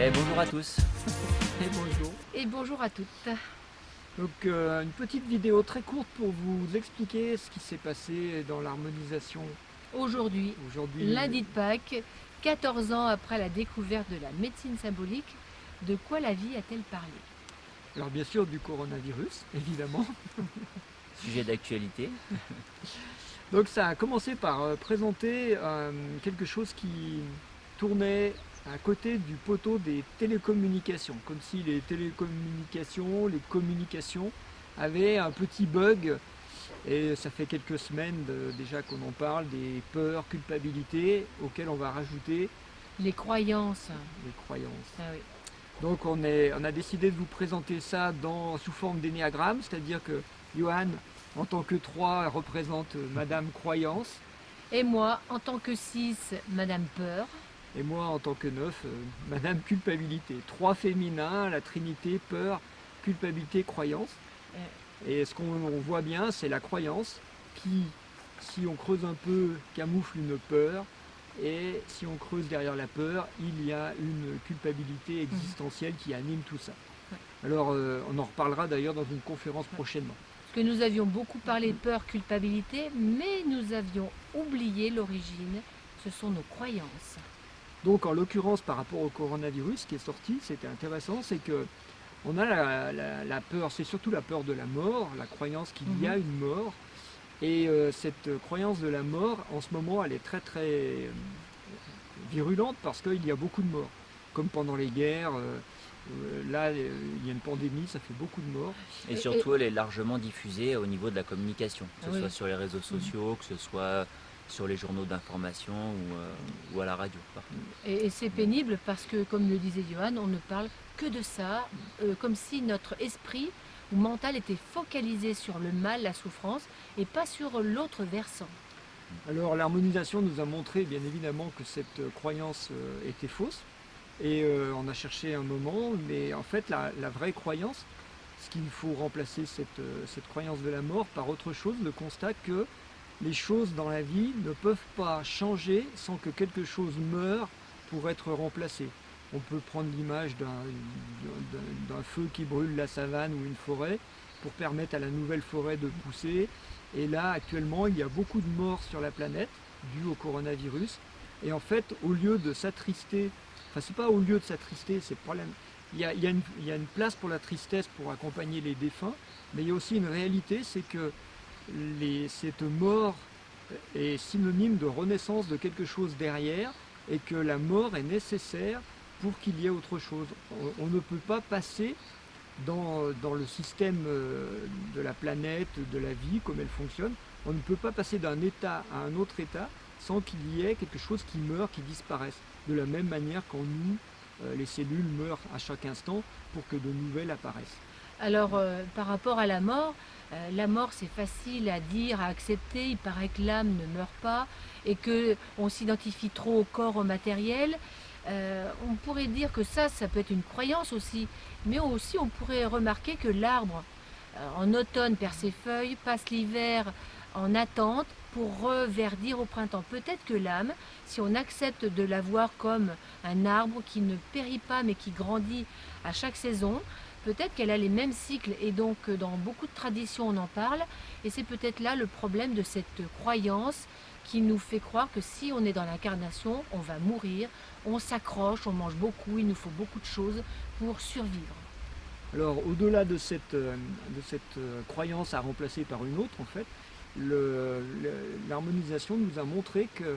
Et bonjour à tous. Et bonjour. Et bonjour à toutes. Donc une petite vidéo très courte pour vous expliquer ce qui s'est passé dans l'harmonisation Aujourd'hui, aujourd'hui. lundi de Pâques, 14 ans après la découverte de la médecine symbolique, de quoi la vie a-t-elle parlé? Alors bien sûr du coronavirus, évidemment. Sujet d'actualité. Donc ça a commencé par présenter quelque chose qui tournait à côté du poteau des télécommunications, comme si les télécommunications, les communications avaient un petit bug. Et ça fait quelques semaines déjà qu'on en parle, des peurs, culpabilités, auxquelles on va rajouter Les croyances. les croyances. Ah oui. Donc on a décidé de vous présenter ça sous forme d'énéagramme, c'est-à-dire que Johan, en tant que 3, représente Madame Croyance, Et moi, en tant que 6, Madame Peur. et moi, en tant que 9, Madame Culpabilité. 3 féminins, la trinité peur, culpabilité, croyance. Et ce qu'on voit bien, c'est la croyance qui, si on creuse un peu, camoufle une peur. Et si on creuse derrière la peur, il y a une culpabilité existentielle qui anime tout ça. Alors, on en reparlera d'ailleurs dans une conférence prochainement. Parce que nous avions beaucoup parlé peur, culpabilité, mais nous avions oublié l'origine. Ce sont nos croyances. Donc, en l'occurrence, par rapport au coronavirus qui est sorti, c'était intéressant, c'est que on a la peur, c'est surtout la peur de la mort, la croyance qu'il y a une mort. Et cette croyance de la mort, en ce moment, elle est très très virulente parce qu'il y a beaucoup de morts. Comme pendant les guerres, là, il y a une pandémie, ça fait beaucoup de morts. Et surtout, elle est largement diffusée au niveau de la communication, que ce soit sur les réseaux sociaux, que ce soit sur les journaux d'information ou à la radio. Et c'est pénible parce que, comme le disait Johan, on ne parle que de ça, comme si notre esprit ou mental était focalisé sur le mal, la souffrance, et pas sur l'autre versant. Alors l'harmonisation nous a montré bien évidemment que cette croyance était fausse. Et on a cherché un moment, mais en fait la vraie croyance, ce qu'il faut remplacer cette croyance de la mort par autre chose, le constat que les choses dans la vie ne peuvent pas changer sans que quelque chose meure pour être remplacé. On peut prendre l'image d'un feu qui brûle la savane ou une forêt pour permettre à la nouvelle forêt de pousser. Et là, actuellement, il y a beaucoup de morts sur la planète dues au coronavirus. Et en fait, au lieu de s'attrister, enfin, c'est pas au lieu de s'attrister, c'est le problème. Il y a une place pour la tristesse pour accompagner les défunts, mais il y a aussi une réalité, c'est que cette mort est synonyme de renaissance de quelque chose derrière et que la mort est nécessaire pour qu'il y ait autre chose. On ne peut pas passer dans le système de la planète, de la vie, comme elle fonctionne, on ne peut pas passer d'un état à un autre état sans qu'il y ait quelque chose qui meurt, qui disparaisse. De la même manière qu'en nous, les cellules meurent à chaque instant pour que de nouvelles apparaissent. Alors, par rapport à la mort c'est facile à dire, à accepter. Il paraît que l'âme ne meurt pas et qu'on s'identifie trop au corps, au matériel. On pourrait dire que ça peut être une croyance aussi. Mais aussi, on pourrait remarquer que l'arbre, en automne, perd ses feuilles, passe l'hiver en attente pour reverdir au printemps. Peut-être que l'âme, si on accepte de la voir comme un arbre qui ne périt pas mais qui grandit à chaque saison, peut-être qu'elle a les mêmes cycles et donc dans beaucoup de traditions on en parle et c'est peut-être là le problème de cette croyance qui nous fait croire que si on est dans l'incarnation, on va mourir, on s'accroche, on mange beaucoup, il nous faut beaucoup de choses pour survivre. Alors au-delà de cette croyance à remplacer par une autre, en fait, l'harmonisation nous a montré que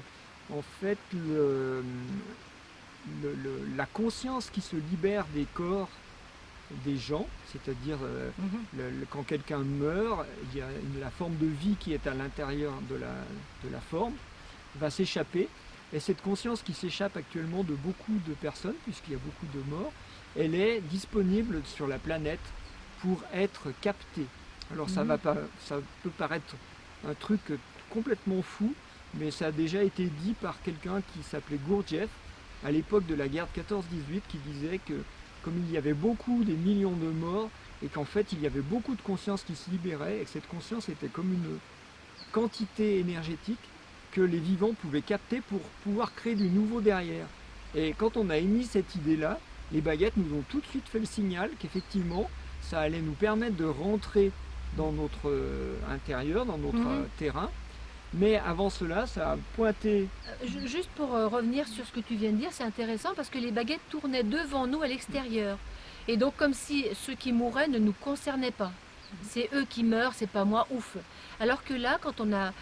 en fait, la conscience qui se libère des corps des gens, c'est-à-dire quand quelqu'un meurt, il y a la forme de vie qui est à l'intérieur de la forme, va s'échapper. Et cette conscience qui s'échappe actuellement de beaucoup de personnes, puisqu'il y a beaucoup de morts, elle est disponible sur la planète pour être captée. Alors ça peut paraître un truc complètement fou, mais ça a déjà été dit par quelqu'un qui s'appelait Gurdjieff à l'époque de la guerre de 14-18, qui disait que comme il y avait des millions de morts, et qu'en fait il y avait beaucoup de conscience qui se libérait, et que cette conscience était comme une quantité énergétique que les vivants pouvaient capter pour pouvoir créer du nouveau derrière. Et quand on a émis cette idée-là, les baguettes nous ont tout de suite fait le signal qu'effectivement, ça allait nous permettre de rentrer dans notre intérieur, dans notre terrain. Mais avant cela, ça a pointé. Juste pour revenir sur ce que tu viens de dire, c'est intéressant parce que les baguettes tournaient devant nous à l'extérieur. Et donc comme si ceux qui mouraient ne nous concernaient pas. C'est eux qui meurent, c'est pas moi, ouf. Alors que là, quand on a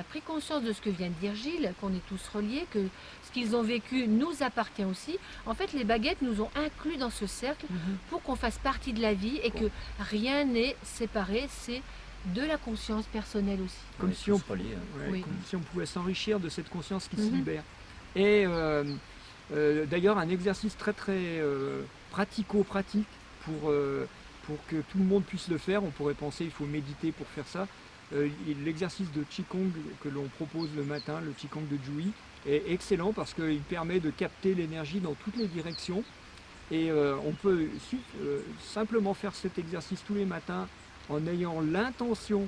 pris conscience de ce que vient de dire Gilles, qu'on est tous reliés, que ce qu'ils ont vécu nous appartient aussi, en fait les baguettes nous ont inclus dans ce cercle pour qu'on fasse partie de la vie et que rien n'est séparé, c'est de la conscience personnelle aussi. Comme si on pouvait s'enrichir de cette conscience qui se libère. Et d'ailleurs un exercice très très pratico-pratique pour que tout le monde puisse le faire. On pourrait penser qu'il faut méditer pour faire ça. L'exercice de Qigong que l'on propose le matin, le Qigong de Jui, est excellent parce qu'il permet de capter l'énergie dans toutes les directions. Et on peut simplement faire cet exercice tous les matins en ayant l'intention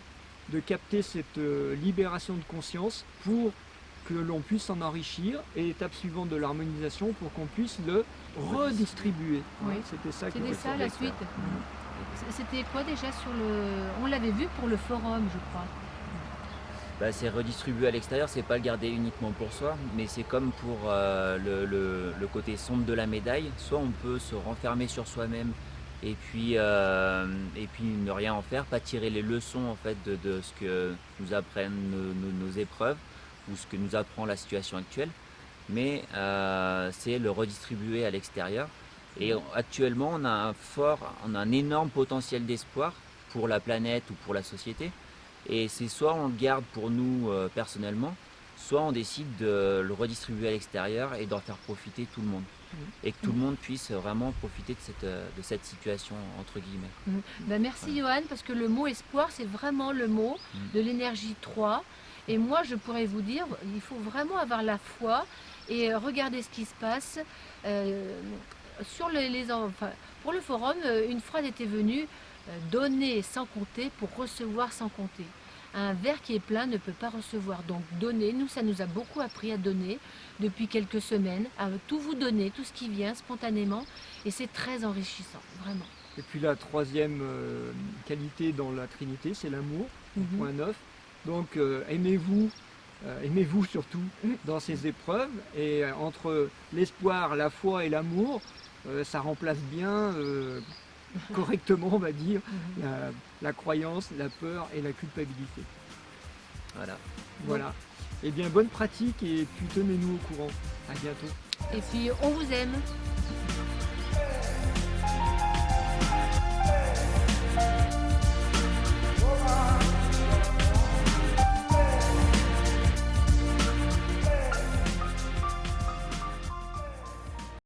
de capter cette libération de conscience pour que l'on puisse s'en enrichir, et étape suivante de l'harmonisation pour qu'on puisse le redistribuer. Oui. C'était ça la suite. C'était quoi déjà sur le... On l'avait vu pour le forum, je crois. Bah, c'est redistribuer à l'extérieur, c'est pas le garder uniquement pour soi, mais c'est comme pour le côté sombre de la médaille. Soit on peut se renfermer sur soi-même et puis ne rien en faire, pas tirer les leçons en fait de ce que nous apprennent nos épreuves ou ce que nous apprend la situation actuelle, mais c'est le redistribuer à l'extérieur. Et actuellement on a un énorme potentiel d'espoir pour la planète ou pour la société, et c'est soit on le garde pour nous personnellement, soit on décide de le redistribuer à l'extérieur et d'en faire profiter tout le monde. Et que tout le monde puisse vraiment profiter de cette situation entre guillemets. Merci Johan, parce que le mot espoir, c'est vraiment le mot de l'énergie 3. Et moi, je pourrais vous dire, il faut vraiment avoir la foi et regarder ce qui se passe. Pour le forum, une phrase était venue, donner sans compter pour recevoir sans compter. Un verre qui est plein ne peut pas recevoir. Donc donner, nous ça nous a beaucoup appris à donner depuis quelques semaines, à tout vous donner, tout ce qui vient spontanément, et c'est très enrichissant, vraiment. Et puis la troisième qualité dans la Trinité, c'est l'amour, point 9. Donc aimez-vous surtout dans ces épreuves, et entre l'espoir, la foi et l'amour, ça remplace bien correctement, on va dire, la croyance, la peur et la culpabilité. Voilà. Eh bien, bonne pratique, et puis tenez-nous au courant. À bientôt. Et puis, on vous aime.